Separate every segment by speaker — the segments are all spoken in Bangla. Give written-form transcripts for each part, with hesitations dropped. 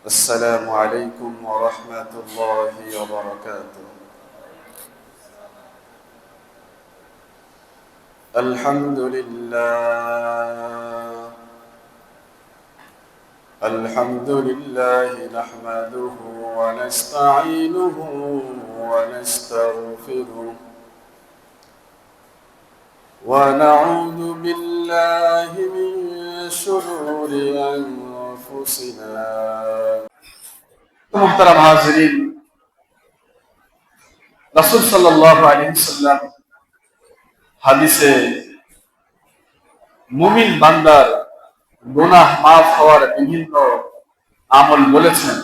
Speaker 1: السلام عليكم ورحمة الله وبركاته. الحمد لله نحمده ونستعينه ونستغفره ونعوذ بالله من شرور أنفسنا. محترم हाज़िरीन, রাসূল সাল্লাল্লাহু আলাইহি ওয়াসাল্লাম হাদিসে মুমিন বান্দার গুনাহ মাফ হওয়ার বিভিন্ন আমল বলেছেন।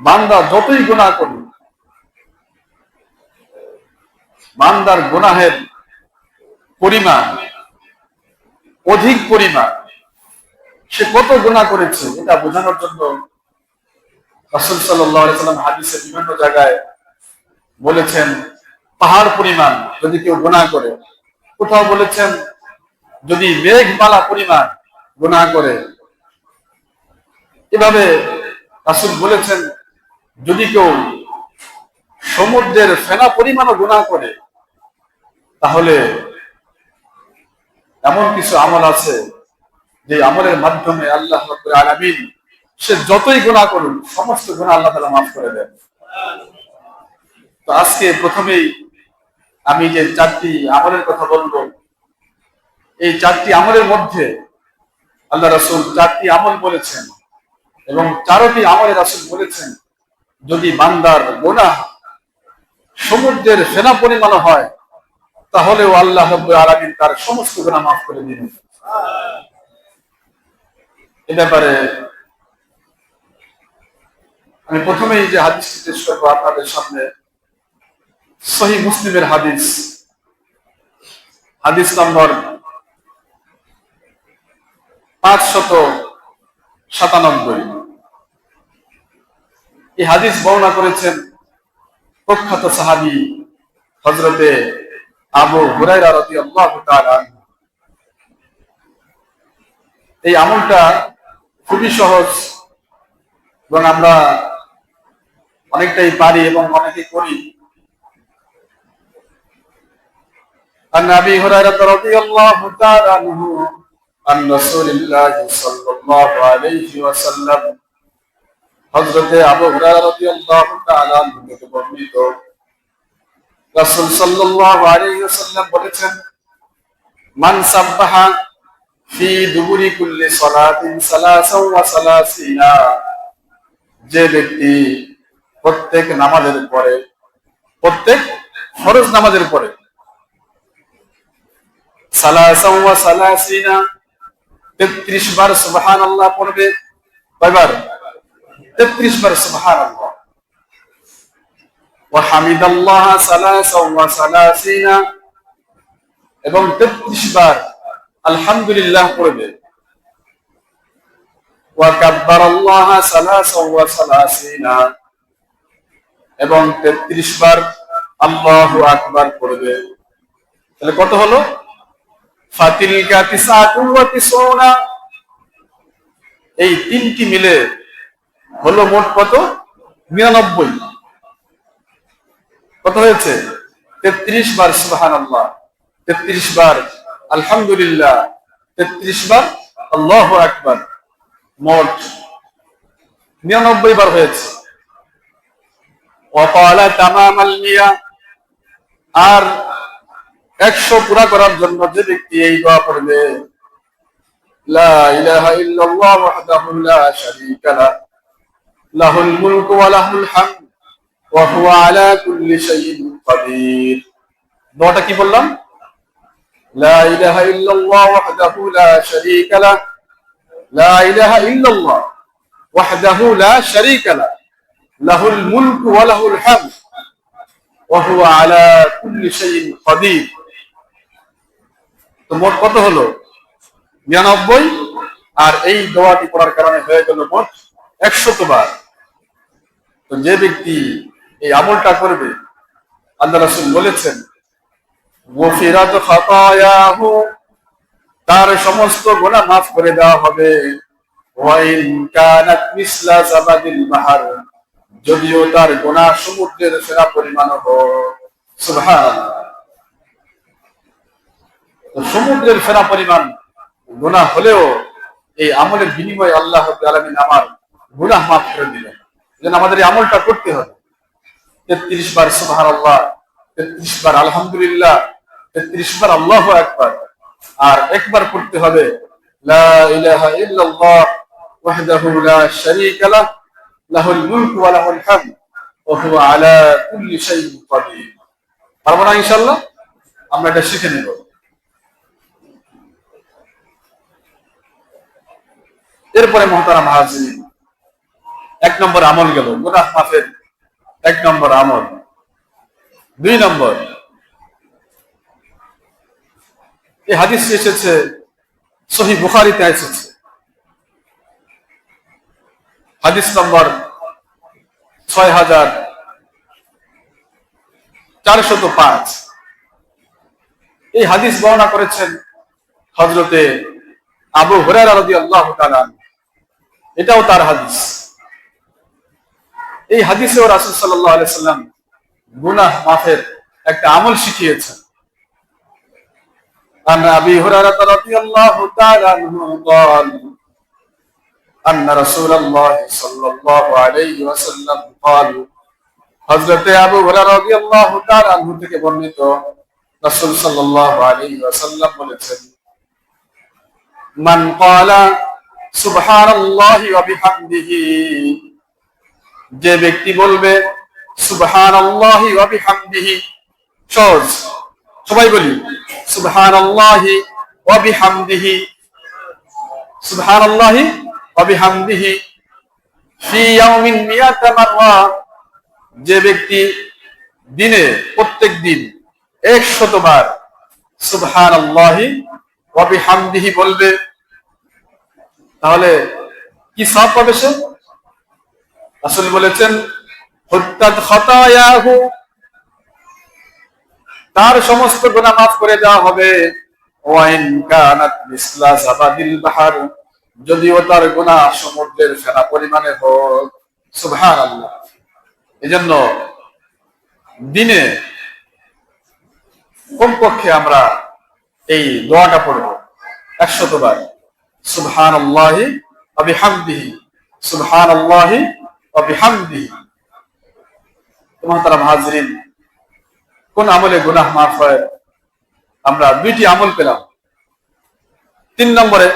Speaker 1: বান্দা যতই গুনাহ করুক, বান্দার গুনাহের পরিমাণ অধিক পরিমাণ, সে কত গুনাহ করেছে এটা বোঝানোর জন্য রাসূল সাল্লাল্লাহু আলাইহি ওয়াসাল্লাম হাদিসে বিভিন্ন জায়গায় বলেছেন পাহাড় পরিমাণ যদি কেউ গুনাহ করে, কোথাও বলেছেন যদি মেঘমালা পরিমাণ গুনাহ করে। এভাবে রাসূল বলেছেন যদি কেউ সমুদ্রের ফেনা পরিমাণও গুনাহ করে, তাহলে এমন কিছু আমল আছে যে আমলের মাধ্যমে আল্লাহ রাব্বুল আলামিন সে যতই গুনাহ করুক সমস্ত গুনাহ আল্লাহ তাআলা মাফ করে দেন। তো আজকে প্রথমেই আমি যে চারটি আমলের কথা বলবো, এই চারটি আমলের মধ্যে আল্লাহ রাসূল চারটি আমল বলেছেন এবং চারটি আমলে রাসূল বলেছেন যদি বান্দার গুনাহ সমুদ্রের ফেনা পরিমাণ হয় তাহলেও আল্লাহ রাব্বুল আলামিন তার সমস্ত গুনাহ মাফ করে দিবেন। এ ব্যাপারে আমি প্রথমেই যে হাদিসটি পেশ করবো আপনাদের সামনে, সহিহ মুসলিমের হাদিস, হাদিস নম্বর 597। এই হাদিস বর্ণনা করেছেন প্রখ্যাত সাহাবী হযরতে আবু হুরায়রা রাদিয়াল্লাহু তাআলা আনহু। এই আমলটা খুবই সহজ এবং আমরা অনেকটাই পারি এবং অনেকেই করি। عن أبي هريرة رضي الله تعالى عنه عن رسول الله صلى الله عليه وسلم, হযরতে আবু হুরায়রা রাদিয়াল্লাহু তাআলা আনহু থেকে বর্ণিত রাসূল সাল্লাল্লাহু আলাইহি ওয়াসাল্লাম বলেছেন মান সাব্বাহা ফি দুবুরি কুল্লি সালাতিন সালাসাও ওয়া সালাসিনা, যে ব্যক্তি প্রত্যেক নামাজের পরে, প্রত্যেক ফরজ নামাজের পরে সালাসাও ওয়া সালাসিনা 33 বার সুবহানাল্লাহ পড়বে। কয়বার? 33 বার সুবহানাল্লাহ। ওয়া হামিদাল্লাহ সালাসাও ওয়া সালাসিনা, এবং 33 বার আলহামদুলিল্লাহ পড়বে। ওয়া কাব্বারাল্লাহ সালাসাও ওয়া সালাসিনা, এবং 33 বার আল্লাহু আকবার পড়বে। তাহলে কত হলো? ফাতিলকা তিসআতুন ওয়া তিসউনা, এই তিনটি মিলে হলো মোট কত? 99। কত হয়েছে? 33 বার সুবহানাল্লাহ, 33 বার আলহামদুলিল্লাহ, 33 বার আল্লাহু আকবার, মোট 99 বার হয়েছে। ওয়া ক্বালা তামামাল মিয়া, আর 100 পুরা করার জন্য যে ব্যক্তি এই দোয়া পড়বে লা ইলাহা ইল্লাল্লাহ ওয়াহদাহু লা শারীকা লাহু লাহুল মুলকু ওয়া লাহুল হামদ ওয়া হুয়া আলা কুল্লি শাইইন কাদির। দোয়াটা কি বললাম? লা ইলাহা ইল্লাল্লাহ ওয়াহদাহু লা শারীকা লাহু লা ইলাহা ইল্লাল্লাহ ওয়াহদাহু লা শারীকা লাহু লাহুল মুলকু ওয়া লাহুল হামদ ওয়া হুয়া আলা কুল্লি শাইইন কাদির। তো মোট কত হলো? 99। আর এই দোয়াটি পড়ার কারণে হয়ে গেল মোট 100 বার। তো যে ব্যক্তি এই আমলটা করবে আল্লাহ রাসূল বলেছেন গফিরাত খাতায়াহু, তার সমস্ত গুনাহ মাফ করে দেওয়া হবে। ওয়াইন কানাত মিসলা জাবাদিল বাহার, যদিও তার গুনাহ সমুদ্রের ফেনা পরিমাণ হোক। সুবহানাল্লাহ। সমুদ্রের ফেনা পরিমাণ গুনাহ হলেও এই আমলের বিনিময়ে আল্লাহ রাব্বুল আলামিন আমার গুনাহ মাফ করে দিলেন। যেন আমাদের এই আমলটা করতে হবে। 33 বার সুবহানাল্লাহ, 33 বার আলহামদুলিল্লাহ, 33 বার আল্লাহু আকবার, আর একবার পড়তে হবে লা ইলাহা ইল্লাল্লাহ ওয়াহদাহু লা শারীকা লাহ লাহুল মুলকু ওয়া লাহুল হামদ ওয়া হুয়া আলা কুল্লি শাইইন কাদির। পারবো না ইনশাআল্লাহ? আমরা এটা শিখে নেব। এরপরে মুহতারাম হাজিরিন, 1 নম্বর আমল গেল, গুনাহ মাফের 1 নম্বর আমল। 2 নম্বর, এই হাদিস এসেছে সহিহ বুখারীতে এসেছে, হাদিস নম্বর 6405। এই হাদিস বর্ণনা করেছেন হযরতে আবু হুরায়রা রাদিয়াল্লাহু তাআলা। এটাও তার হাদিস। এই হাদিসেও রাসূল সাল্লাল্লাহু আলাইহি সাল্লাম গুনাহ মাফের একটা আমল শিখিয়েছেন। عن أبي هريرة رضي الله تعالى عنه قال أن رسول الله صلى الله عليه وسلم قال, হযরতে আবু হুরায়রা রাদিয়াল্লাহু তাআলা আনহু থেকে বর্ণিত, রাসূল সাল্লাল্লাহু আলাইহি ওয়াসাল্লাম বলেছেন, মান ক্বালা সুবহানাল্লাহি ওয়া বিহামদিহি, যে ব্যক্তি বলবে সুবহানাল্লাহি ওয়া বিহামদিহি, সহজ, সবাই বলি সুবহানাল্লাহি ওয়া বিহামদিহি, সুবহানাল্লাহি ওয়া বিহামদিহি ফি ইয়াউমিন মিয়াতা মাররা, যে ব্যক্তি দিনে প্রত্যেক দিন 100 বার সুবহানাল্লাহি ওয়া বিহামদিহি বলবে, তাহলে কি সওয়াব পাবে সে? রাসূল বলেছেন, হুত্তাত খাতায়াহু, তার সমস্ত গুনাহ মাফ করে দেওয়া হবে। ওয়াইন কানাত মিসলা জাবাদিল বাহার, যদিও তার গুনাহ সমুদ্রের ফেনা পরিমাণে হোক। সুবহানাল্লাহ। এজন্য দিনে কমপক্ষে আমরা এই দোয়াটা পড়ব 100 বার, সুবহানাল্লাহি ওয়া বিহামদিহি, সুবহানাল্লাহি ওয়া বিহামদিহি। মুহতারাম হাজিরিন, কোন আমলে গুনাহ মাফ হয়? আমরা 2টি আমল পেলাম। 3 নম্বরে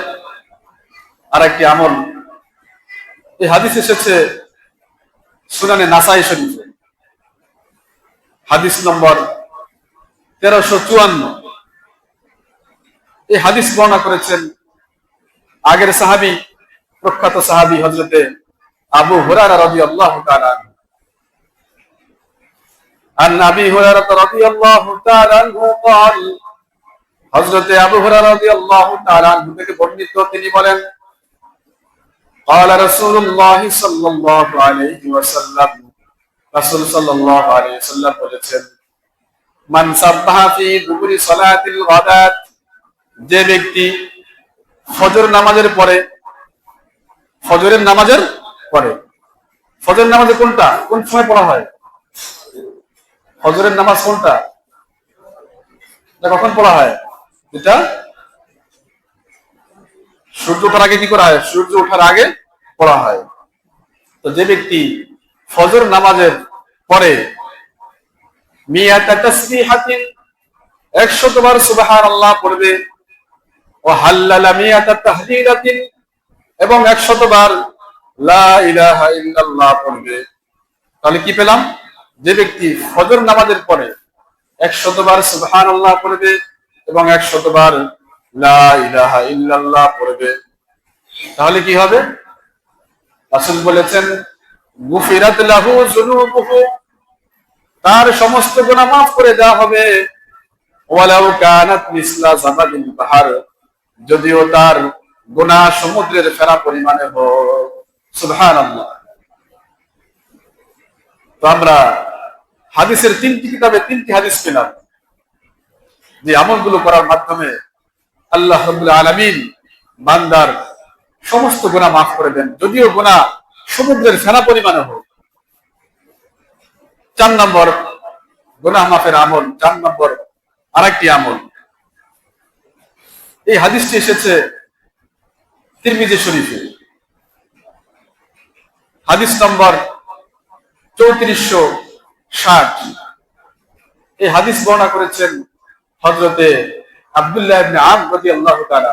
Speaker 1: আরেকটি আমল, এই হাদিস এসেছে সুনানে নাসাই শরীফে, হাদিস নম্বর 1354। এই হাদিস বর্ণনা করেছেন আগের সাহাবী, প্রখ্যাত সাহাবী হযরতে আবু হুরায়রা রাদিয়াল্লাহু তাআলা। عن أبي هريرة رضي الله تعالى عنه قال, হযরতে আবু হুরায়রা রাদিয়াল্লাহু তাআলা আনহু থেকে বর্ণিত, তিনি বলেন, قال رسول الله صلى الله عليه وسلم, রাসূল সাল্লাল্লাহু আলাইহি ওয়াসাল্লাম বলেছেন, মান সাব্বাহা ফি দুবুরি সালাতিল গাদাত, যে ব্যক্তি ফজর নামাজের পরে, ফজরের নামাজের পরে, ফজর নামাজে কোনটা, কোন সময় পড়া হয়? ফজরের নামাজ কোনটা, কখন পড়া হয়? এটা সূর্য ওঠার আগে কি করা হয়? সূর্য ওঠার আগে পড়া হয়। তো যে ব্যক্তি ফজর নামাজের পরে মিয়াতা তাসবিহাতিন, 100 বার সুবহানাল্লাহ পড়বে, ও হাল্লালা মিয়াতা তাহলিলাতিন, এবং 100 বার লা ইলাহা ইল্লাল্লাহ পড়বে, তাহলে কি পেলাম? যে ব্যক্তি ফজর নামাজের পরে 100 বার সুবহানাল্লাহ পড়বে এবং 100 বার লা ইলাহা ইল্লাল্লাহ পড়বে, তাহলে কি হবে? রাসূল বলেছেন, গুফিরাত লাহু যুনুবুহু, তার সমস্ত গুনাহ মাফ করে দেওয়া হবে। ওয়ালাউ কানাত মিসলা জাবাদিল বাহার, যদিও তার গুনাহ সমুদ্রের ফেনা পরিমাণে হোক। সুবহানাল্লাহ। তো আমরা হাদিসের 3টি কিতাবে 3টি হাদিস পেলাম, যে আমলগুলো করার মাধ্যমে আল্লাহ রাব্বুল আলামিন বান্দার সমস্ত গুনাহ মাফ করে দেন, যদিও গুনাহ সমুদ্রের ফেনা পরিমাণে হোক। 4 নম্বর গুনাহ মাফের আমল, 4 নম্বর আরেকটি আমল। এই হাদিসটি এসেছে তিরমিজি শরীফে, হাদিস নম্বর 3460। এই হাদিস বর্ণনা করেছেন হযরতে আব্দুল্লাহ ইবনে আমর রাদিয়াল্লাহু তাআলা।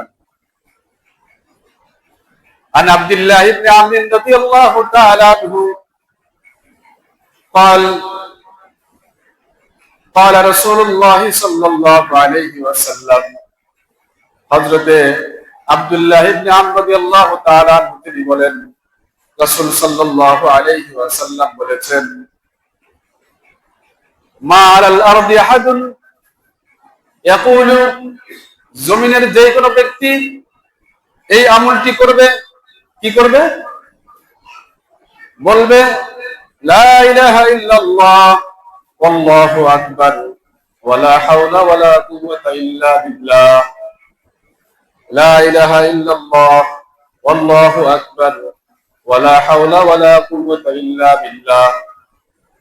Speaker 1: عن عبد الله بن عمرو رضي الله تعالى عنه قال قال رسول الله صلى الله عليه وسلم। হযরতে আব্দুল্লাহ ইবনে আমর রাদিয়াল্লাহু তাআলা আনহু তিনি বলেন, রাসূল সাল্লাল্লাহু আলাইহি ওয়াসাল্লাম বলেছেন, মা আলাল আরদি আহাদুন ইয়াকুলু, জমিনের যে কোনো ব্যক্তি এই আমলটি করবে, কি করবে? বলবে লা ইলাহা ইল্লাল্লাহ ওয়াল্লাহু আকবার ওয়ালা হাওলা ওয়ালা কুওয়াতা ইল্লা বিল্লাহ, লা ইলাহা ইল্লাল্লাহ ওয়াল্লাহু আকবার ওয়ালা হাওলা ওয়ালা কুওয়াতা ইল্লা বিল্লাহ।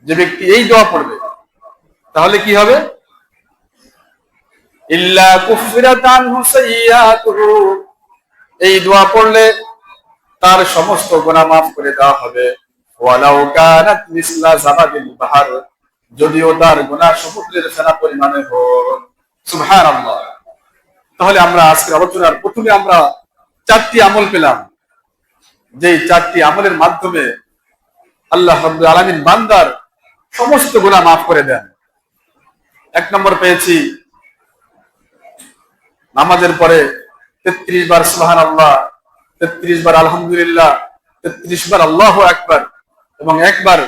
Speaker 1: যে ব্যক্তি এই দোয়া পড়বে তাহলে কি হবে? ইল্লা কুফিরাত আনহু সাইয়্যাতুহু, এই দোয়া পড়লে তার সমস্ত গুনাহ মাফ করে দেওয়া হবে। ওয়ালাউ কানাত মিসলা জাবাদিল বাহর, যদিও তার গুনাহ সমুদ্রের ফেনা পরিমাণে হোক। সুবহানাল্লাহ। তাহলে আমরা আজকের আলোচনার প্রথমে আমরা 4টি আমল পেলাম, যে 4টি আমলের মাধ্যমে আল্লাহ রাব্বুল আলামিন বান্দার সমস্ত গুনাহ মাফ করে দেন। 1 নম্বর পেয়েছি, নামাজের পরে 33 বার সুবহানাল্লাহ, 33 বার আলহামদুলিল্লাহ, 33 বার আল্লাহু আকবার এবং 1 বার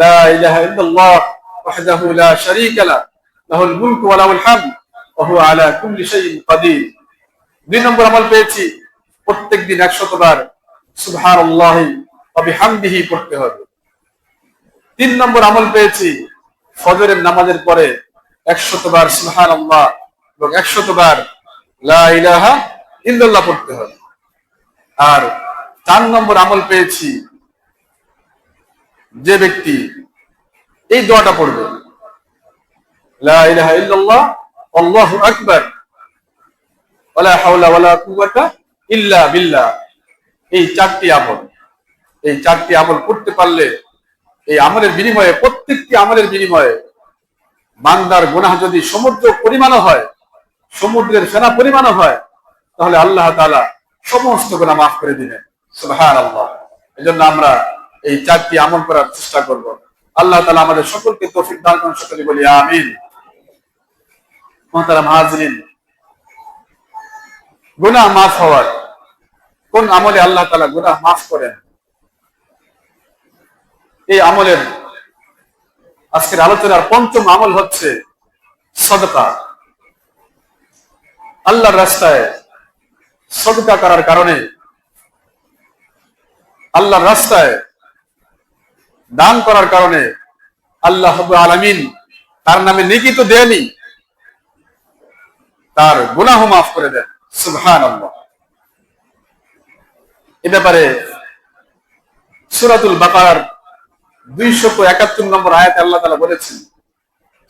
Speaker 1: লা ইলাহা ইল্লাল্লাহ ওয়াহদাহু লা শারীকা লাহু লাহুল মুলকু ওয়া লাহুল হামদ ওয়া হুয়া আলা কুল্লি শাইইন কাদির। 2 নম্বর আমল পেয়েছি, প্রত্যেকদিন 100 বার সুবহানাল্লাহি ওয়া বিহামদিহি পড়তে হবে। 3 নম্বর আমল পেয়েছি, ফজরের নামাজের পরে 100 বার সুবহানাল্লাহ এবং 100 বার লা ইলাহা ইল্লাল্লাহ পড়তে হবে। আর 4 নম্বর আমল পেয়েছি, যে ব্যক্তি এই দোয়াটা পড়বে লা ইলাহা ইল্লাল্লাহ আল্লাহু আকবার ওয়ালা হাওলা ওয়ালা কুওয়াতা ইল্লা বিল্লাহ, এই 4টি আমল, এই 4টি আমল করতে পারলে এই আমলের বিনিময়ে, প্রত্যেকটি আমলের বিনিময়ে বান্দার গুনাহ যদি সমুদ্র পরিমাণও হয়, সমুদ্রের ফেনা পরিমাণও হয়, তাহলে আল্লাহ তাআলা সমস্ত গুনাহ মাফ করে দিবেন। সুবহানাল্লাহ। এজন্য আমরা এই 4টি আমল করার চেষ্টা করব। আল্লাহ তাআলা আমাদের সকলকে তৌফিক দান করুন, সকলে বলি আমিন। মুহতারাম হাজিরিন, গুনাহ মাফ হওয়ার কোন আমলে আল্লাহ তাআলা গুনাহ মাফ করেন, এই আমলের আজকের আলোচনার 5ম আমল হচ্ছে সাদকা। আল্লাহর রাস্তায় সাদকা করার কারণে, আল্লাহর রাস্তায় দান করার কারণে আল্লাহ রাব্বুল আলামিন তার নামে নেকি তো দেনই, তার গুনাহ মাফ করে দেন। সুবহানাল্লাহ। এ ব্যাপারে সূরাতুল বাকারার 271 নম্বর আয়াতে আল্লাহ তাআলা বলেছেন,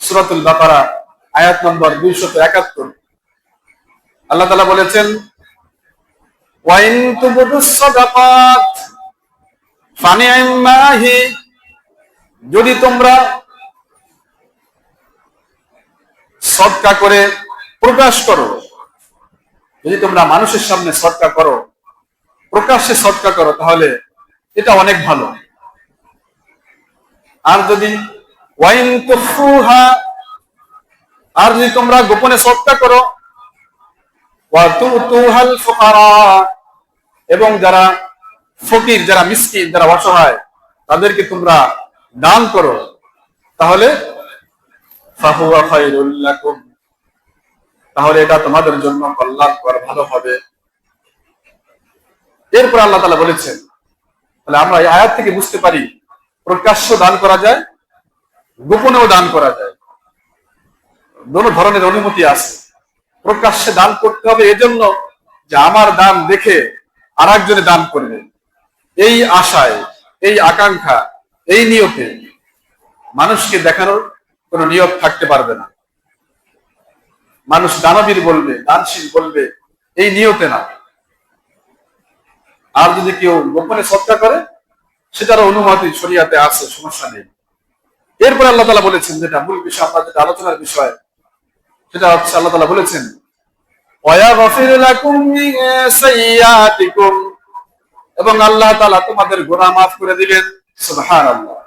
Speaker 1: সূরাতুল বাকারা আয়াত নম্বর 271, আল্লাহ তাআলা বলেছেন, ওয়া ইন তুবদুস সাদাকাত ফানি'মা হি, যদি তোমরা সদকা করে প্রকাশ করো, যদি তোমরা মানুষের সামনে সদকা করো, প্রকাশ্যে সদকা করো, তাহলে এটা অনেক ভালো। আর যদি ওয়াইন তুফুহা, আর যদি তোমরা গোপনে সদকা করো, ওয়া তুতুহাল ফুকারা, এবং যারা ফকির, যারা মিসকিন, যারা অসহায়, তাদেরকে তোমরা দান করো, তাহলে ফাহুয়া খায়রুল লাকুম, তাহলে এটা তোমাদের জন্য কল্যাণকর, ভালো হবে। এরপর আল্লাহ তাআলা বলেছেন, তাহলে আমরা এই আয়াত থেকে বুঝতে পারি প্রকাশ্য দান করা যায়, গোপনেও দান করা যায়, দুটো ধরনের অনুমতি আছে। প্রকাশ্যে দান করতে হবে এজন্য যে আমার দান দেখে আর একজনে দান করবে, এই আশায়, এই আকাঙ্ক্ষা, এই নিয়তে মানুষকে দেখানোর কোন নিয়ত থাকতে পারবে না। মানুষ দানবীর বলবে, দানশীল বলবে, এই নিয়তে না। আর যদি কেউ গোপনে সৎকার করে, সেটারও অনুমতি শরিয়াতে আছে, সমস্যা নেই। এরপরে আল্লাহ তাআলা বলেছেন, যেটা মূল বিষয়, আপনার যেটা আলোচনার বিষয়, সেটা হচ্ছে আল্লাহ তাআলা বলেছেন, ওয়ায়াগফির লাকুম মিন সাইয়্যাতিকুম, এবং আল্লাহ তাআলা তোমাদের গুনাহ মাফ করে দিবেন। সুবহানাল্লাহ।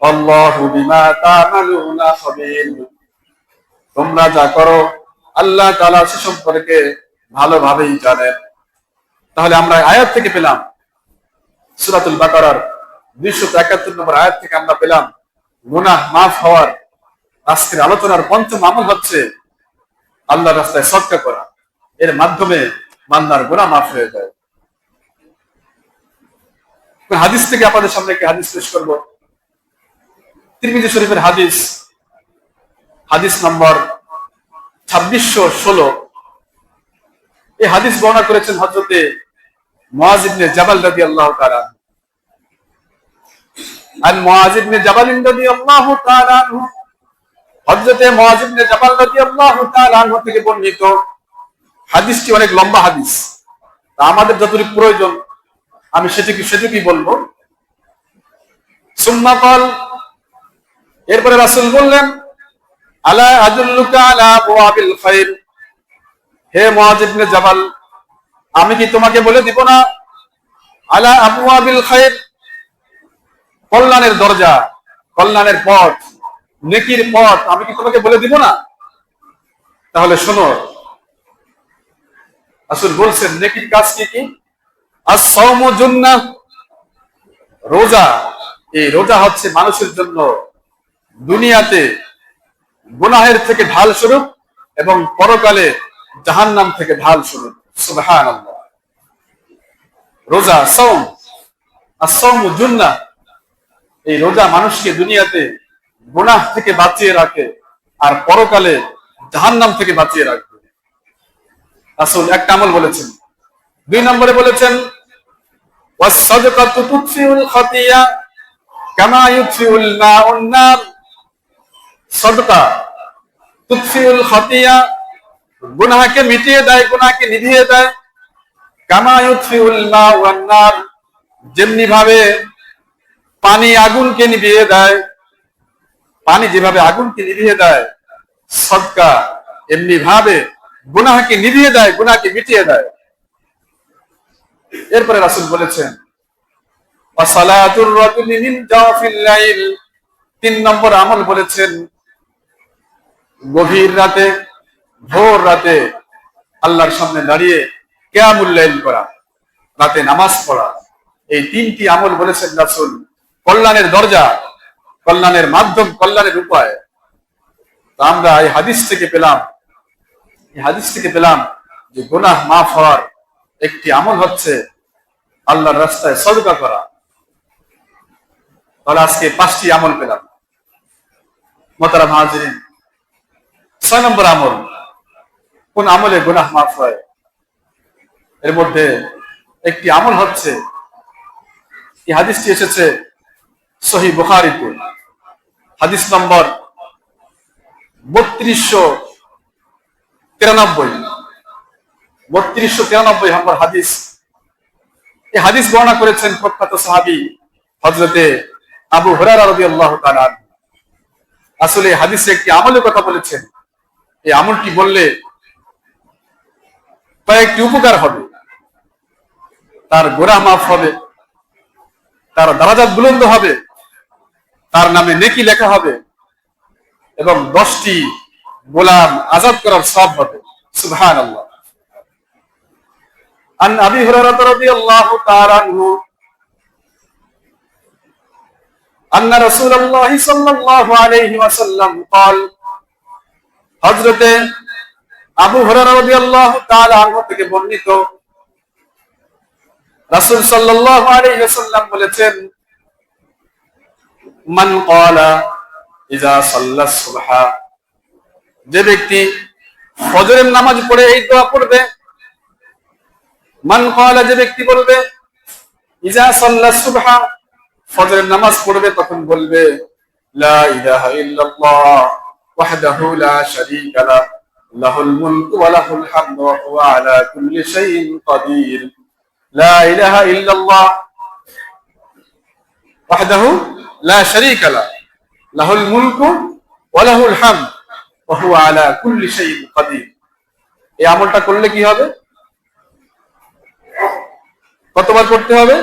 Speaker 1: আল্লাহু বিমা তা'মালুনা খাবীর, তোমরা যা করো আল্লাহ তাআলা সে সম্পর্কে ভালোভাবেই জানেন। তাহলে আমরা আয়াত থেকে পেলাম, সূরাতুল বাকারার 271 নম্বর আয়াত থেকে আমরা পেলাম, গুনাহ মাফ হওয়ার আজকের আলোচনার পঞ্চম আমল হচ্ছে আল্লাহর রাস্তায় সদকা করা। এর মাধ্যমে বান্দার গুনাহ মাফ হয়ে যায়। হাদিস থেকে আপনাদের সামনে একটি হাদিস পেশ করব। তিরমিজি শরীফের হাদিস, হাদিস নম্বর 2616। এই হাদিস বর্ণনা করেছেন হযরতে মুআয ইবনে জাবাল রাদিয়াল্লাহু তাআলা। আন মুআয ইবনে জাবাল রাদিয়াল্লাহু তাআলা আনহু, হযরতে মুআয ইবনে জাবাল রাদিয়াল্লাহু তাআলা আনহু থেকে বর্ণিত। হাদিসটি অনেক লম্বা হাদিস, তা আমাদের যতটুকু প্রয়োজন আমি সেটুকুই বলবো। সুম্মা ক্বাল, এরপরে রাসূল বললেন, আলা আদুল্লুকা আলা আবওয়াবিল খায়র, হে মুআয ইবনে জাবাল, আমি কি তোমাকে বলে দিব না, আলা আবওয়াবিল খায়র, কল্যাণের দরজা, কল্যাণের পথ, নেকির পথ, আমি কি তোমাকে বলে দিব না? তাহলে শোনো, রাসূল বলছেন নেকির কাজ কি কি? আস-সাওমু জুন্নাহ, রোজা। এই রোজা হচ্ছে মানুষের জন্য দুনিয়াতে গুনাহের থেকে ঢাল স্বরূপ এবং পরকালে জাহান্নাম থেকে ঢাল স্বরূপ। সুবহানাল্লাহ। রোজা, সাওম, আস-সাওমু জুন্নাহ, এই রোজা মানুষকে দুনিয়াতে গুনাহ থেকে বাঁচিয়ে রাখে আর পরকালে জাহান্নাম থেকে বাঁচিয়ে রাখবে। রাসূল একটা আমল বলেছেন। 2 নম্বরে বলেছেন, ওয়াস-সাদকাতু তুতফিউল খাতিয়া কামা ইউতফিউল মাউন নার, সাদকা তুতফিউল খাতিয়া, গুনাহকে মিটিয়ে দেয়, গুনাহকে নিভিয়ে দেয়, কামা ইউতফিউল মাউন নার, যেমনি ভাবে পানি আগুনকে নিভিয়ে দেয়, পানি যেভাবে আগুনকে নিভিয়ে দেয়, সদকা এমনি ভাবে গুনাহকে নিভিয়ে দেয়, গুনাহকে মিটিয়ে দেয়। এরপরে রাসূল বলেছেন, ওয়াসালাতুর রাজুলি মিন জাওফিল লাইল, 3 নম্বর আমল বলেছেন, গভীর রাতে, ভোর রাতে আল্লাহর সামনে দাঁড়িয়ে কিয়ামুল লাইল করা, রাতে নামাজ পড়া। এই 3টি আমল বলেছেন রাসূল কল্যাণের দরজা, কল্যাণের মাধ্যম, কল্যাণের উপায়। তা আমরা এই হাদিস থেকে পেলাম যে গুনাহ মাফ হওয়ার একটি আমল হচ্ছে আল্লাহর রাস্তায় সদকা করা। তাহলে আজকে 5টি আমল পেলাম। মোহতারাম হাজিরিন, 6 নম্বর আমল, কোন আমলে গুনাহ মাফ হয়? এর মধ্যে একটি আমল হচ্ছে, এই হাদিসটি এসেছে সহিহ বুখারীতে, হাদিস নম্বর 3293 নম্বর হাদিস। এই হাদিস বর্ণনা করেছেন প্রখ্যাত সাহাবী হযরতে আবু হুরায়রা রাদিয়াল্লাহু তাআলা। আসলে এই হাদিসে একটি আমলের কথা বলেছেন। এই আমলটি বললে কয়েকটি উপকার হবে, তার গুনাহ মাফ হবে, তার দারাজাত বুলন্দ হবে, তার নামে নেকি লেখা হবে এবং 10টি গোলাম আজাদ করার সওয়াব হবে। সুবহানাল্লাহ। আন আবি হুরায়রা রাদিয়াল্লাহু তাআলা আনহু আন্না রাসূলুল্লাহ সাল্লাল্লাহু আলাইহি ওয়াসাল্লাম قال, হযরতে আবু হুরায়রা রাদিয়াল্লাহু তাআলা আনহু থেকে বর্ণিত, রাসূল সাল্লাল্লাহু আলাইহি ওয়াসাল্লাম বলেছেন, মান ক্বালা ইযা সাল্লাস সুবহা, যে ব্যক্তি ফজরের নামাজ পড়ে এই দোয়া পড়বে, মান ক্বালা, যে ব্যক্তি বলবে, ইজা সাল্লা সুবহা, ফজরের নামাজ পড়বে তখন বলবে, লা ইলাহা ইল্লাল্লাহ ওয়াহদাহু লা শারীকা লাহ, লাহুল মুলকু ওয়া লাহুল হামদু ওয়া হুয়া আলা কুল্লি শাইইন কাদির। লা ইলাহা ইল্লাল্লাহ ওয়াহদাহু লা শারীকা লাহ, লাহুল মুলকু ওয়া লাহুল হামদু ওয়া হুয়া আলা কুল্লি শাইইন কাদির। এই আমলটা করলে কি হবে? কতবার পড়তে হবে?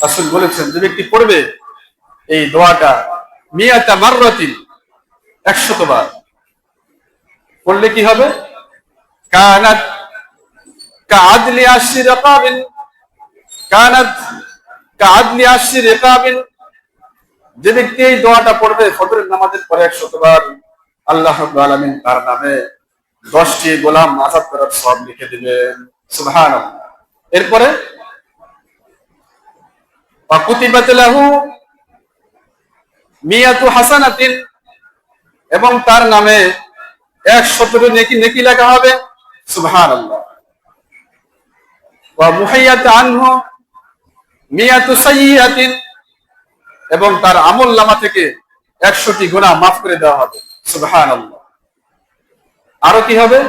Speaker 1: রাসূল বলেছেন, যে ব্যক্তি পড়বে এই দোয়াটা মিয়াতা মাররাতিন, 100 বার পড়লে কি হবে? কানাত কাআদলি আশরি রাকাবিন, কানাত কাআদলি আশরি রাকাবিন, যে ব্যক্তি এই দোয়াটা পড়বে ফজরের নামাজের পরে 100 বার, আল্লাহ রাব্বুল আলামিন তার নামে 10টি গোলাম আযাদ করার সওয়াব লিখে দিবেন। সুবহানাল্লাহ। এরপরে ওয়া কুতিবাত লাহু মিয়াতু হাসানাতিন, এবং তার নামে 100 নেকি লেখা হবে। সুবহানাল্লাহ। ওয়া মুহাইয়াত আনহু মিয়াতু সাইয়্যাতিন, এবং তার আমল নামা থেকে 100টি গুনাহ মাফ করে দেওয়া হবে। সুবহানাল্লাহ। আরো কি হবে?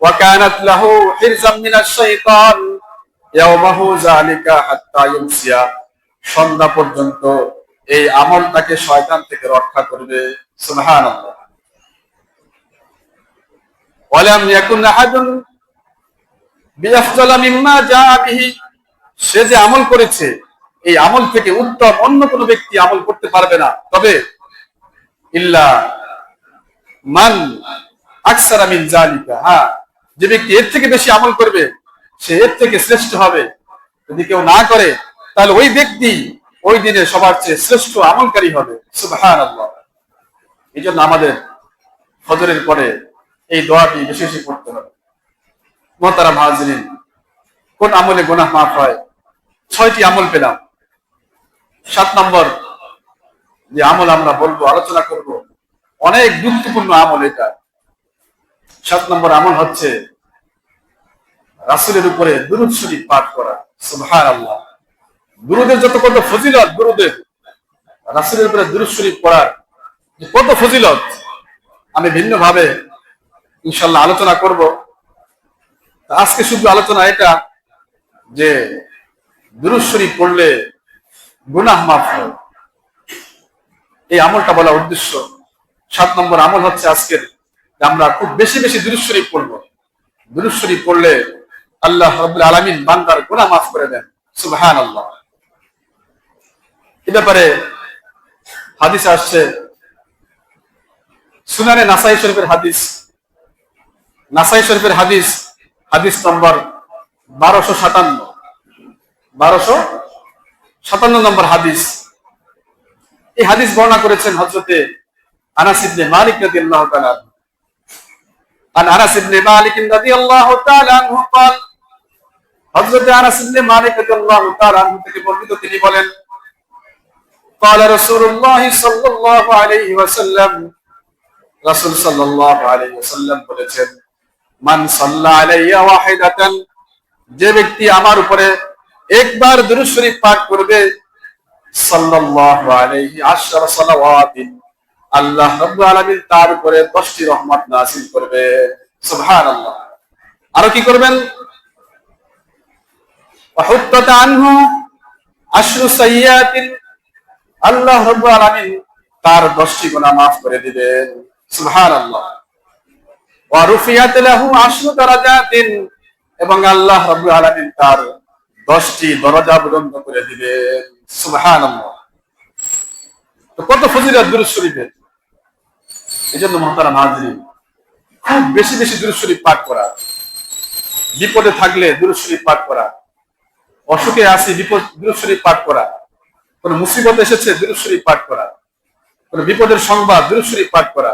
Speaker 1: ওয়া কানাত লাহু হিরজাম মিনাশ শাইতান ইয়াওমাহু যালিকা হাত্তা ইউমসিয়া, সন্ধ্যা পর্যন্ত এই আমল তাকে শয়তান থেকে রক্ষা করবে। সুবহানাল্লাহ। ওয়ালাম ইয়াকুন আহাদুন বিআফদালা মিম্মা জাআ বিহি, সে যে আমল করেছে এই আমল থেকে উত্তম অন্য কোন ব্যক্তি আমল করতে পারবে না, তবে ইল্লা মান আকসারা মিন যালিকা, হ্যাঁ, যে ব্যক্তি এর থেকে বেশি আমল করবে সে এর থেকে শ্রেষ্ঠ হবে। যদি কেউ না করে তাহলে ওই ব্যক্তি ওই দিনে সবার চেয়ে শ্রেষ্ঠ আমলকারী হবে। সুবহানাল্লাহ। এই জন্য আমাদের ফজরের পরে এই দোয়াটি বেশি বেশি পড়তে হবে। মুহতারাম হাজিরিন, কোন আমলে গুনাহ মাফ হয়? 6টি আমল পেলাম। 7 নম্বর যে আমল আমরা বলবো, আলোচনা করব, অনেক গুরুত্বপূর্ণ আমল এটা। 7 নম্বর আমল হচ্ছে রাসূলের উপরে দুরূদ শরীফ পাঠ করা। সুবহানাল্লাহ। দুরূদের যত কত ফজিলত, দুরূদের রাসূলের উপরে দুরূদ শরীফ পড়ার যে কত ফজিলত, আমি ভিন্নভাবে ইনশাআল্লাহ আলোচনা করব। আজকে শুধু আলোচনা এটা যে দুরূদ শরীফ পড়লে গুনাহ মাফ হয়, এই আমলটা বলা উদ্দেশ্য। 7 নম্বর আমল হচ্ছে আজকের, আমরা খুব বেশি বেশি দুরূদ শরীফ পড়ব। দুরূদ শরীফ পড়লে আল্লাহ রাব্বুল আলামিন বান্দার গুনাহ মাফ করে দেন। সুবহানাল্লাহ। এই ব্যাপারে হাদিস আসছে, সুনানে নাসাই শরীফের হাদিস, নাসাই শরীফের হাদিস, হাদিস নম্বর 1257 নম্বর হাদিস। এই হাদিস বর্ণনা করেছেন হযরতে আনাস ইবনে মালিক রাদিয়াল্লাহু তাআলা আনহু। আন আনাস ইবনে মালিক রাদিয়াল্লাহু তাআলা আনহু قال, হযরতে আনাস ইবনে মালিক রাদিয়াল্লাহু তাআলা আনহু থেকে বর্ণিত, তিনি বলেন, قال رسول الله صلى الله عليه وسلم, রাসূল সাল্লাল্লাহু আলাইহি ওয়াসাল্লাম বলেছেন, মান সাল্লা আলাইয়া ওয়াহিদাতান, যে ব্যক্তি আমার উপরে একবার দুরূদ শরীফ পাঠ করবে, সাল্লাল্লাহু আলাইহি আশরা সালাওয়াতিন, আল্লাহ রাব্বুল আলামিন তার উপরে 10টি রহমত নাযিল করবে। সুবহানাল্লাহ। আর কি করবেন? ওয়া হুত্তাত আনহু আশরু সাইয়্যাতিন, আল্লাহ রাব্বুল আলামিন তার 10টি গুনাহ মাফ করে দিবেন। সুবহানাল্লাহ। ওয়া রুফিয়াত লাহু আশরু দারাজাতিন, এবং আল্লাহ রাব্বুল আলামিন তার 10টি দরজা বুলন্দ করে দিবেন। সুবহানাল্লাহ। তো কত ফজিলত দুরূদ শরীফের। এজন্য মুহতারাম হাজিরিন, খুব বেশি বেশি দুরূদ শরীফ পাঠ করা, বিপদে থাকলে দুরূদ শরীফ পাঠ করা, অসুখে আছি দুরূদ শরীফ পাঠ করা, কোন মুসিবত এসেছে দুরূদ শরীফ পাঠ করা, কোন বিপদের সংবাদ দুরূদ শরীফ পাঠ করা,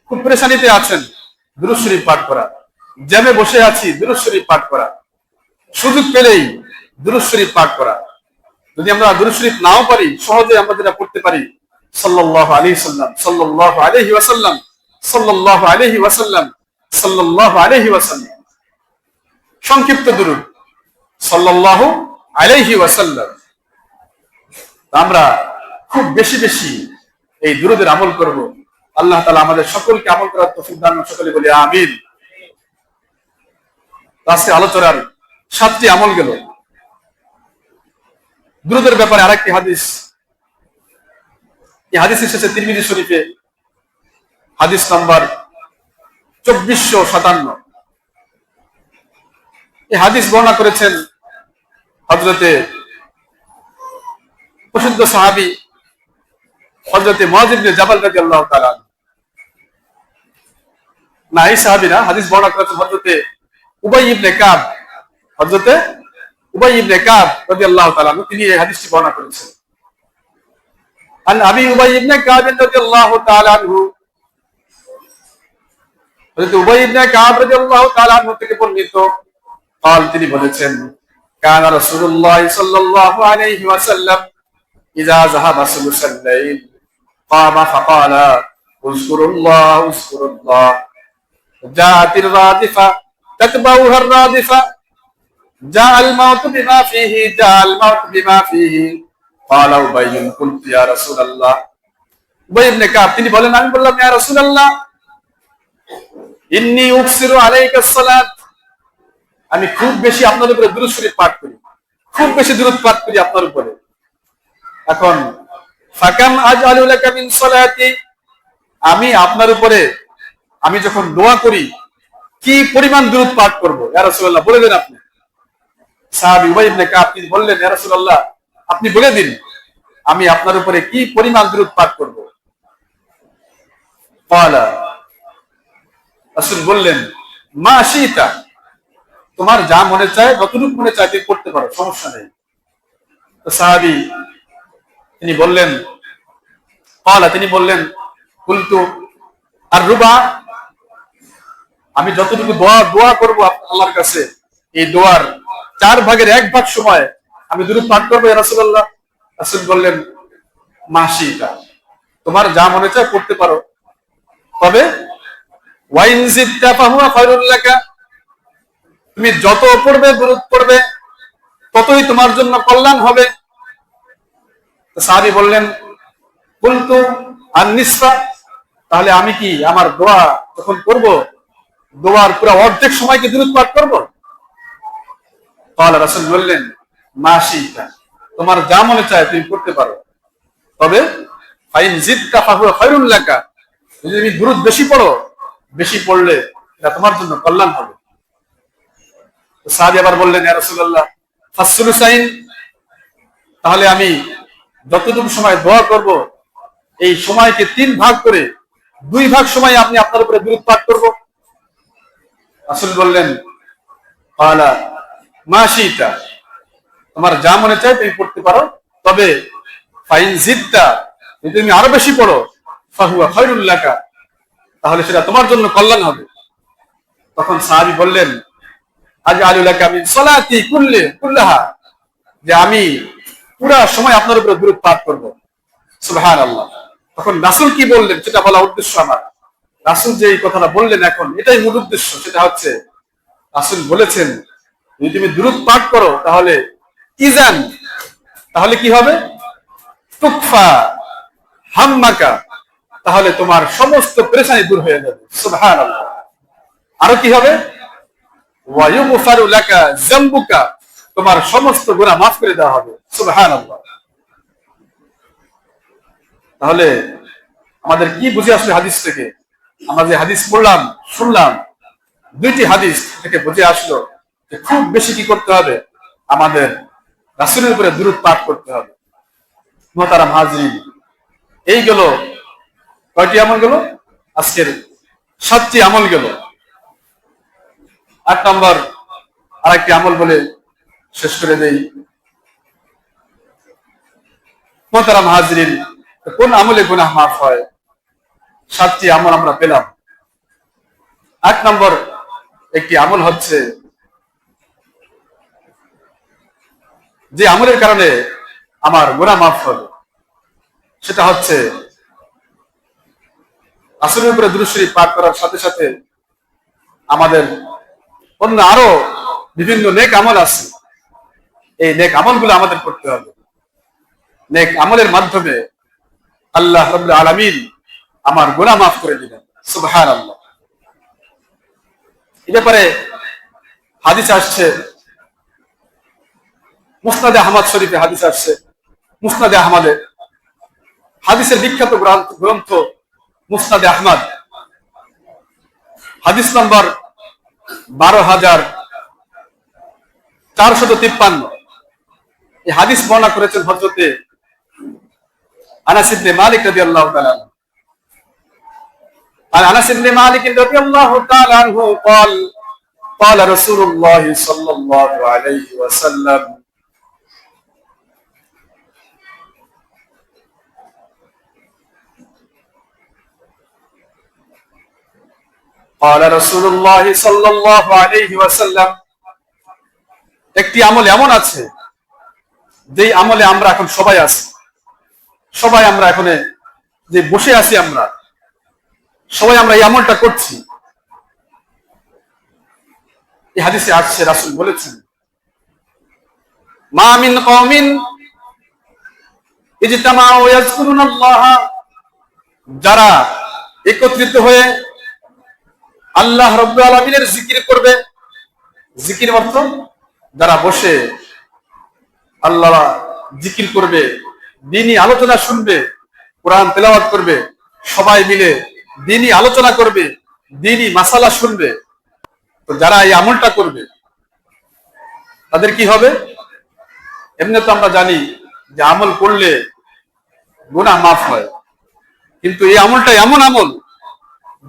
Speaker 1: খুব পেরেশানিতে আছেন দুরূদ শরীফ পাঠ করা, জ্যামে বসে আছি দুরূদ শরীফ পাঠ করা, সুযোগ পেলেই দুরূদ শরীফ পাঠ করা। যদি আমরা দুরূদ শরীফ নাও পারি, সহজে আমরা যেটা পড়তে পারি, সাল্লাল্লাহু আলাইহি ওয়াসাল্লাম, সাল্লাল্লাহু আলাইহি ওয়াসাল্লাম, সাল্লাল্লাহু আলাইহি ওয়াসাল্লাম, সাল্লাল্লাহু আলাইহি ওয়াসাল্লাম, সংক্ষিপ্ত দুরূদ সাল্লাল্লাহু আলাইহি ওয়াসাল্লাম। আমরা খুব বেশি বেশি এই দুরূদের আমল করব। আল্লাহ তাআলা আমাদের সকলকে আমল করার তৌফিক দান করুন, সকলে বলি আমিন। আজকে আলোচনার 7টি আমল গেল। দুরূদের ব্যাপারে আরেকটি হাদিস, এই হাদিস এসেছে তিরমিজি শরীফে, হাদিস নাম্বার 2457। এই হাদিস বর্ণনা করেছেন হযরতে প্রসিদ্ধ সাহাবী হযরতে মুআয ইবনে জাবাল রাদিয়াল্লাহু তাআলা। না, এই সাহাবী না, হাদিস বর্ণনা করেছেন হযরতে উবাই ইবনে কাব, হযরতে উবাই ইবনে কাব রাদিয়াল্লাহু তাআলা, তিনি এই হাদিসটি বর্ণনা করেছেন। আন আবি উবাই ইবনে কাব রাদিয়াল্লাহু তাআলা আনহু, হযরত উবাই ইবনে কাব রাদিয়াল্লাহু তাআলা আনহু থেকে বর্ণিত, قال তিনি বলেছেন, কান রাসূলুল্লাহ সাল্লাল্লাহু আলাইহি ওয়াসাল্লাম ইযা যাহাবা সুলুসাল লাইল قام فقال اذكروا الله اذكروا الله جاءت الرادفة تتبعها الرادفة جاء الموت بما فيه جاء الموت بما فيه قال أبي قلت يا رسول الله উবাই ইবনে কাব তিনি বলেন, আমি বললাম ইয়া রাসূলুল্লাহ ইন্নী উকসিরু আলাইকা সালাত, আমি খুব বেশি আপনার উপরে দুরূদ শরীফ পাঠ করি, খুব বেশি দুরূদ পাঠ করি আপনার উপরে। এখন ফাকাম আজআলু লাকা মিন সালাতি, আমি আপনার উপরে আমি যখন দোয়া করি কি পরিমাণ দুরূদ পাঠ করব ইয়া রাসূলুল্লাহ বলে দেন আপনি। সাহাবী উবাই ইবনে কাব তিনি বললেন, ইয়া রাসূলুল্লাহ আপনি বলে দিন আমি আপনার উপরে কি পরিমাণ দুরূদ পাঠ করব। ক্বালা, রাসূল বললেন, মা শিতা, তোমার যা মনে চায় যতটুকু মনে চায় তুমি করতে পারো, সমস্যা নেই। তো সাহাবী তিনি বললেন, ক্বালা তিনি বললেন, কুলতু আর রুবা, আমি যতটুকু দোয়া করব আল্লাহর কাছে এই দোয়ার 4 ভাগের 1 ভাগ সময় আমি দুরূদ পাঠ করবো ইয়া রাসূলুল্লাহ। রাসূল বললেন, মাশিতা, তোমার যা মনে চায় করতে পারো, তবে ওয়াইন জিদতা ফাহুয়া খায়রুল লাকা, তুমি যত পড়বে দুরূদ পড়বে ততই তোমার জন্য কল্যাণ হবে। সাহাবী বললেন, কুলতু আন-নিসফা, তাহলে আমি কি আমার দোয়া যখন করব দোয়ার পুরো অর্ধেক সময় কি দুরূদ পাঠ করব? ক্বালা, রাসূল বললেন, মাশিতা, তোমার যা মনে চায় তুমি করতে পারো, তবে ফাইন জিদতা ফাহুয়া খায়রুল লাকা, যদি তুমি দুরূদ বেশি পড়ো, বেশি পড়লে এটা তোমার জন্য কল্যাণ হবে। তো সাহাবী আবার বললেন, ইয়া রাসূলুল্লাহ ফাসসুলুসাইন, তাহলে আমি যতটুকু সময় দোয়া করব এই সময়কে 3 ভাগ করে 2 ভাগ সময় আপনি আপনার উপরে দুরূদ পাঠ করব। রাসূল বললেন, ক্বালা মাশিতা, তোমার যা মনে চায় তুমি পড়তে পারো, তবে ফাইন জিদতা, যদি তুমি আরো বেশি পড়ো, ফাহুয়া খায়রুল লাকা, তাহলে সেটা তোমার জন্য কল্যাণ হবে। তখন সাহাবী বললেন, আজআলু লাকা মিন সালাতি কুল্লাহা, যে আমি পুরা সময় আপনার উপরে দুরূদ পাঠ করব। সুবহানাল্লাহ। তখন রাসূল কি বললেন সেটা বলা উদ্দেশ্য আমার। রাসূল যে এই কথাটা বললেন এখন এটাই মূল উদ্দেশ্য, সেটা হচ্ছে রাসূল বলেছেন যদি তুমি দুরূদ পাঠ করো তাহলে ইজান, তাহলে কি হবে? তুকফা হাম্মাকা, তাহলে তোমার সমস্ত পেরেশানি দূর হয়ে যাবে। সুবহানাল্লাহ। আরো কি হবে? ওয়া ইউগফারু লাকা যামবুকা, তোমার সমস্ত গুনাহ মাফ করে দেওয়া হবে। সুবহানাল্লাহ। তাহলে আমাদের কি বুঝে আসলে হাদিস থেকে? আমরা যে হাদিস পড়লাম শুনলাম, 2টি হাদিস থেকে বুঝে আসলো যে খুব বেশি কি করতে হবে, আমাদের রাসূলের উপরে দুরূদ পাঠ করতে হবে। মুহতারাম হাজরিন, এই গেল কয়টি আমল গেল? আজকের 7টি আমল গেল। 8 নম্বর আরেকটি আমল বলে শেষ করে দেই। মুহতারাম হাজরিন, কোন আমলে গুনাহ মাফ হয়? 7টি আমল আমরা পেলাম। 8 নম্বর একটি আমল হচ্ছে যে আমলের কারণে আমার গুনাহ মাফ হবে, সেটা হচ্ছে রাসূলের উপরে দুরূদ শরীফ পাঠ করার সাথে সাথে আমাদের অন্য আরো বিভিন্ন নেক আমল আছে, এই নেক আমলগুলো আমাদের করতে হবে। নেক আমলের মাধ্যমে আল্লাহ রাব্বুল আলামিন আমার গুনাহ মাফ করে দিবেন। সুবহানাল্লাহ। এই ব্যাপারে হাদিস আসছে, মুসনাদে আহমদ শরীফে হাদিস আসছে। মুসনাদে আহমদে, হাদিসের বিখ্যাত গ্রন্থ মুসনাদে আহমদ, হাদিস নম্বর 12,453। এই হাদিস বর্ণনা করেছেন হযরতে আনাস ইবনে মালিক রাদিয়াল্লাহু তাআলা। আর আনাস ইবনে মালিক রাদিয়াল্লাহু তাআলা আনহু قال قال رسول الله صلى الله عليه وسلم قال رسول الله صلى الله عليه وسلم একটি আমল এমন আছে যেই আমলে আমরা এখন সবাই আছি, সবাই আমরা এখন যে বসে আছি, আমরা সবাই আমরা এই আমলটা করছি। এই হাদিসে আসছে, রাসূল বলেছেন, মা মিন কওমিন ইজতামাউ ইয়াযকুরুনাল্লাহ, যারা একত্রিত হয়ে আল্লাহ রাব্বুল আলামিনের জিকির করবে। জিকির অর্থ যারা বসে আল্লাহ জিকির করবে, দ্বীনি আলোচনা শুনবে, কোরআন তেলাওয়াত করবে, সবাই মিলে দ্বীনি আলোচনা করবে, দ্বীনি মাসালা শুনবে। তো যারা এই আমলটা করবে তাদের কি হবে? এমনি তো আমরা জানি যে আমল করলে গুনাহ মাফ হয়, কিন্তু এই আমলটা এমন আমল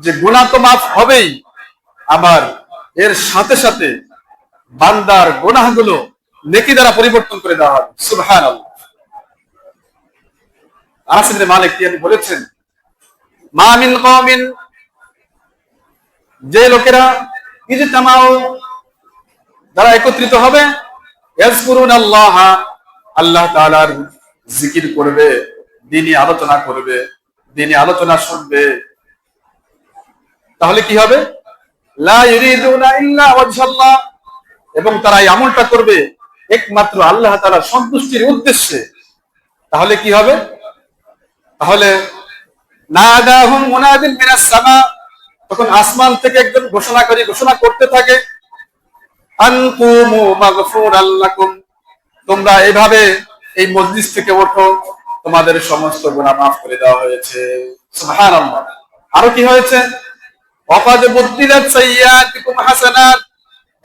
Speaker 1: যে গুনাহ তো মাফ হবেই, আবার এর সাথে সাথে বান্দার গুনাহগুলো নেকি দ্বারা পরিবর্তন করে দেওয়া হবে। সুবহানাল্লাহ। আনাস ইবনে মালিক তিনি বলেছেন, মা মিন কওমিন, যে লোকেরা ইজতামাউ, যারা একত্রিত হবে, ইয়াযকুরুনাল্লাহ, আল্লাহ তাআলার জিকির করবে, দ্বীনি আলোচনা করবে, দ্বীনি আলোচনা শুনবে, তাহলে কি হবে? লা ইউরিদুনা ইল্লা ওয়াজহাল্লাহ, এবং তারা এই আমলটা করবে একমাত্র আল্লাহ তাআলার সন্তুষ্টির উদ্দেশ্যে। তাহলে কি হবে? তাহলে নাদাহুম মুনাদিন মিনাস সামা, তখন আসমান থেকে একজন ঘোষণা করতে থাকে, আনকুমু মাগফুরাল লাকুম, তোমরা এভাবে এই মজলিস থেকে ওঠো, তোমাদের সমস্ত গুনাহ মাফ করে দেওয়া হয়েছে। সুবহানাল্লাহ। আরো কি হয়েছে? ওয়াকাদ বুদ্দিলাত সাইয়্যাতিকুম হাসানাত,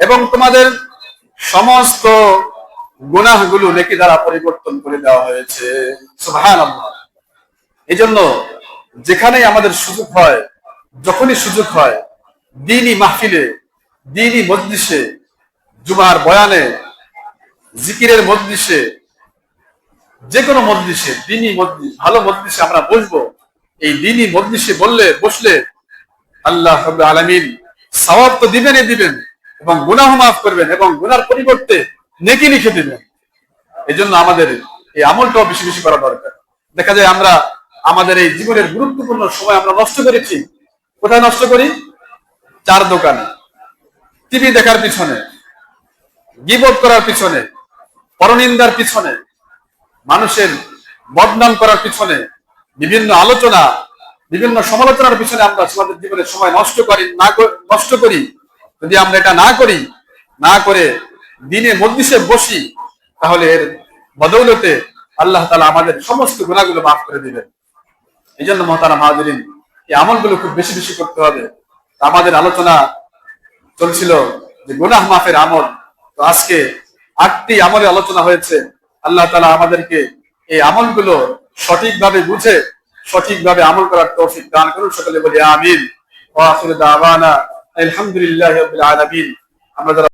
Speaker 1: এবং তোমাদের সমস্ত গুনাহগুলো নেকি দ্বারা পরিবর্তন করে দেওয়া হয়েছে। সুবহানাল্লাহ। এই জন্য যেখানেই আমাদের সুযোগ হয়, যখনই সুযোগ হয়, দ্বীনি মাহফিলে, দ্বীনি মজলিসে, জুমার বয়ানে, জিকিরের মজলিসে, যে কোনো মজলিসে, দ্বীনি মজলিস, ভালো মজলিসে আমরা বসবো। এই দ্বীনি মজলিসে বসলে আল্লাহ রাব্বুল আলামিন সওয়াব তো দিবেনই দিবেন, এবং গুনাহ মাফ করবেন, এবং গুনার পরিবর্তে নেকি লিখে দিবেন। এই জন্য আমাদের এই আমলটাও বেশি বেশি করা দরকার। দেখা যায় আমরা আমাদের এই জীবনের গুরুত্বপূর্ণ সময় আমরা নষ্ট করেছি। কোথায় নষ্ট করি? চার দোকানে, টিভি দেখার পিছনে, গীবত করার পিছনে, পরনিন্দার পিছনে, মানুষের বদনাম করার পিছনে, বিভিন্ন আলোচনা, বিভিন্ন সমালোচনার পিছনে আমরা আমাদের জীবনের সময় নষ্ট করি। যদি আমরা এটা না করে দিনে মজলিসে বসি, তাহলে এর বদৌলতে আল্লাহ তাআলা আমাদের সমস্ত গুনাহগুলো মাফ করে দিবেন। এই জন্য মুহতারাম হাজিরিন, এই আমলগুলো খুব বেশি বেশি করতে হবে। আমাদের আলোচনা চলছিল যে গুনাহ মাফের আমল, তো আজকে 8টি আমলের আলোচনা হয়েছে। আল্লাহ তাআলা আমাদেরকে এই আমলগুলো সঠিকভাবে বুঝে সঠিকভাবে আমল করার তৌফিক দান করুন। সকলে বলি আমিন। ওয়া আখিরু দাওয়ানা আলহামদুলিল্লাহি রাব্বিল আলামিন। আমরা